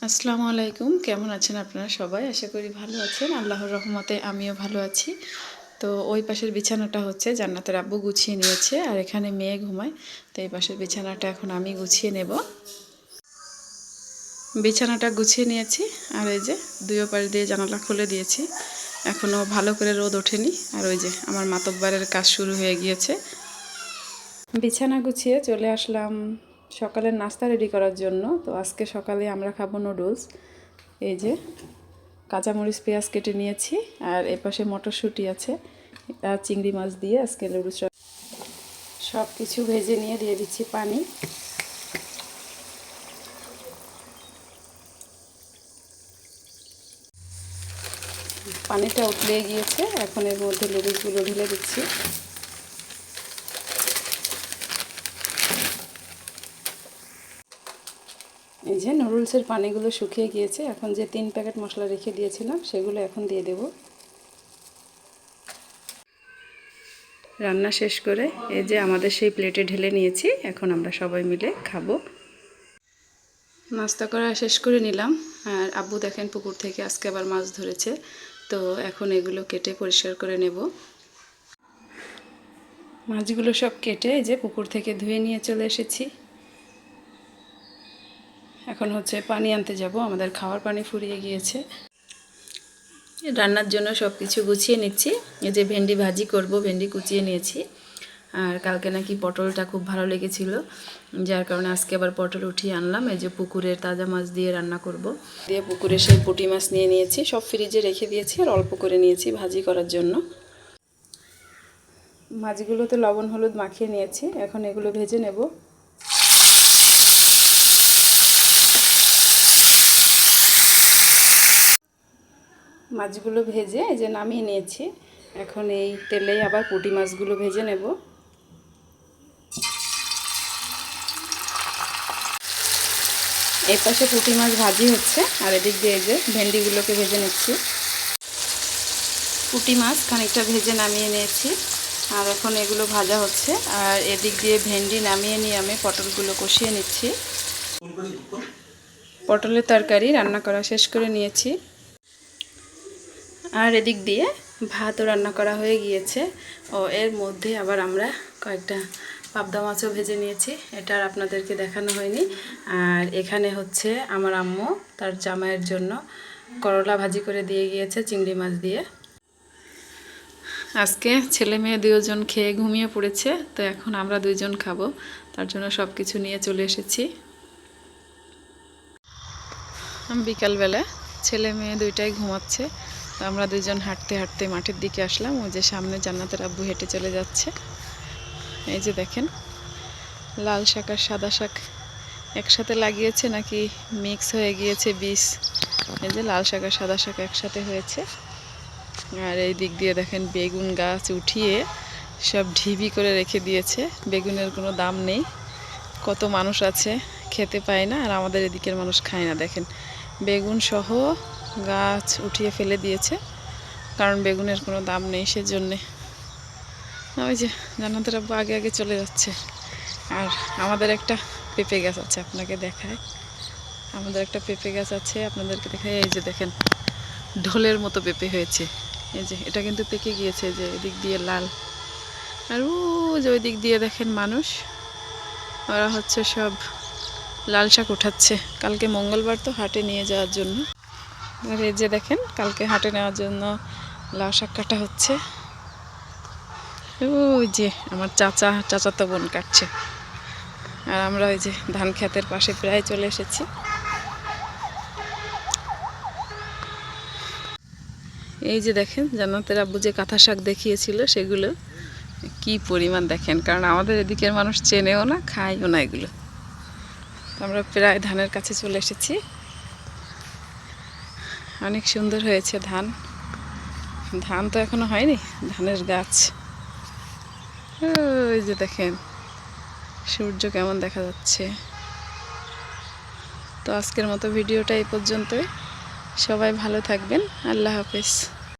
আসসালামু আলাইকুম। কেমন আছেন আপনারা সবাই? আশা করি ভালো আছেন। আল্লাহর রহমতে আমিও ভালো আছি। তো ওই পাশের বিছানাটা হচ্ছে জান্নাতের আব্বু গুছিয়ে নিয়েছে, আর এখানে মেয়ে ঘুমায়। তো এই পাশের বিছানাটা এখন আমি গুছিয়ে নেব। বিছানাটা গুছিয়ে নিয়েছি, আর এই যে দুই পাশ দিয়ে জানালা খুলে দিয়েছি। এখনও ভালো করে রোদ ওঠেনি, আর ওই যে আমার মাতব্বারের কাজ শুরু হয়ে গিয়েছে। বিছানা গুছিয়ে চলে আসলাম সকালের নাস্তা রেডি করার জন্য। তো আজকে সকালে আমরা খাবো নুডলস। এই যে কাঁচামরিচ পেঁয়াজ কেটে নিয়েছি, আর এপাশে মটরশুঁটি আছে, আর চিংড়ি মাছ দিয়ে আজকে নুডলস সব কিছু ভেজে নিয়ে দিয়ে দিচ্ছি পানি। পানিটা উতলে গিয়েছে, এখন এর মধ্যে নুডলসগুলো ঢেলে দিচ্ছি। এই যে নুডলসের পানিগুলো শুকিয়ে গিয়েছে, এখন যে 3 প্যাকেট মশলা রেখে দিয়েছিলাম সেগুলো এখন দিয়ে দেব। রান্না শেষ করে এই যে আমাদের সেই প্লেটে ঢেলে নিয়েছি, এখন আমরা সবাই মিলে খাবো। নাস্তা করা শেষ করে নিলাম, আর আব্বু দেখেন পুকুর থেকে আজকে আবার মাছ ধরেছে। তো এখন এগুলো কেটে পরিষ্কার করে নেব। মাছগুলো সব কেটে এই যে পুকুর থেকে ধুয়ে নিয়ে চলে এসেছি। এখন হচ্ছে পানি আনতে যাব, আমাদের খাওয়ার পানি ফুরিয়ে গিয়েছে। রান্নার জন্য সব কিছু গুছিয়ে নিচ্ছি। এই যে ভেন্ডি ভাজি করব, ভেন্ডি কুচিয়ে নিয়েছি। আর কালকে নাকি পটলটা খুব ভালো লেগেছিল, যার কারণে আজকে আবার পটল উঠিয়ে আনলাম। এই যে পুকুরের তাজা মাছ দিয়ে রান্না করব। দিয়ে পুকুরে সেই পুঁটি মাছ নিয়ে নিয়েছি, সব ফ্রিজে রেখে দিয়েছি, আর অল্প করে নিয়েছি ভাজি করার জন্য। মাছগুলোতে লবণ হলুদ মাখিয়ে নিয়েছি, এখন এগুলো ভেজে নেব। মাছগুলো ভেজে এই যে নামিয়ে নিয়েছি, এখন এই তেলেই আবার পুঁটি মাছগুলো ভেজে নেব। এই পাশে পুঁটি মাছ ভাজি হচ্ছে, আর এদিক দিয়ে এই যে ভেন্ডিগুলোকে ভেজে নিচ্ছি। পুঁটি মাছ খানিকটা ভেজে নামিয়ে নিয়েছি, আর এখন এগুলো ভাজা হচ্ছে। আর এদিক দিয়ে ভেন্ডি নামিয়ে নিয়ে আমি পটলগুলো কষিয়ে নিচ্ছি। পটলের তরকারি রান্না করা শেষ করে নিয়েছি, আর এদিক দিয়ে ভাতও রান্না করা হয়ে গিয়েছে। ও এর মধ্যে আবার আমরা কয়েকটা পাবদা মাছও ভেজে নিয়েছি, এটা আর আপনাদেরকে দেখানো হয়নি। আর এখানে হচ্ছে আমার আম্মু তার জামাইয়ের জন্য করলা ভাজি করে দিয়ে গিয়েছে চিংড়ি মাছ দিয়ে। আজকে ছেলে মেয়ে দুজন খেয়ে ঘুমিয়ে পড়েছে, তো এখন আমরা দুইজন খাবো, তার জন্য সব কিছু নিয়ে চলে এসেছি। বিকালবেলা ছেলে মেয়ে দুইটাই ঘুমাচ্ছে, তো আমরা দুইজন হাঁটতে হাঁটতে মাঠের দিকে আসলাম। ওই যে সামনে জান্নাতের আব্বু হেঁটে চলে যাচ্ছে। এই যে দেখেন লাল শাক আর সাদা শাক একসাথে লাগিয়েছে, নাকি মিক্স হয়ে গিয়েছে বীজ। এই যে লাল শাক আর সাদা শাক একসাথে হয়েছে। আর এই দিক দিয়ে দেখেন বেগুন গাছ উঠিয়ে সব ঢিবি করে রেখে দিয়েছে। বেগুনের কোনো দাম নেই, কত মানুষ আছে খেতে পায় না, আর আমাদের এদিকের মানুষ খায় না। দেখেন বেগুন সহ গাছ উঠিয়ে ফেলে দিয়েছে, কারণ বেগুনের কোনো দাম নেই সেজন্যে। ওই যে জান্নাতের আব্বু আগে আগে চলে যাচ্ছে। আর আমাদের একটা পেঁপে গাছ আছে, আপনাকে দেখায়। আমাদের একটা পেঁপে গাছ আছে, আপনাদেরকে দেখায়। এই যে দেখেন ঢোলের মতো পেঁপে হয়েছে। এই যে এটা কিন্তু পেকে গিয়েছে, যে এদিক দিয়ে লাল। আর ও যে ওই দিক দিয়ে দেখেন মানুষ, ওরা হচ্ছে সব লাল শাক উঠাচ্ছে। কালকে মঙ্গলবার তো হাটে নিয়ে যাওয়ার জন্য। আর এই যে দেখেন কালকে হাটে নেওয়ার জন্য লাল শাক কাটা হচ্ছে। ওই যে আমার চাচাতো বোন কাটছে। আর আমরা ওই যে ধান ক্ষেতের পাশে প্রায় চলে এসেছি। এই যে দেখেন জান্নাতের আব্বু যে কাঁথা শাক দেখিয়েছিল, সেগুলো কি পরিমাণ দেখেন, কারণ আমাদের এদিকের মানুষ চেনেও না, খায়ও না এগুলো। আমরা প্রায় ধানের কাছে চলে এসেছি। অনেক সুন্দর হয়েছে ধান। ধান তো এখনো হয়নি, ধানের গাছ। ওই যে দেখেন সূর্য কেমন দেখা যাচ্ছে। তো আজকের মতো ভিডিওটা এই পর্যন্তই। সবাই ভালো থাকবেন। আল্লাহ হাফেজ।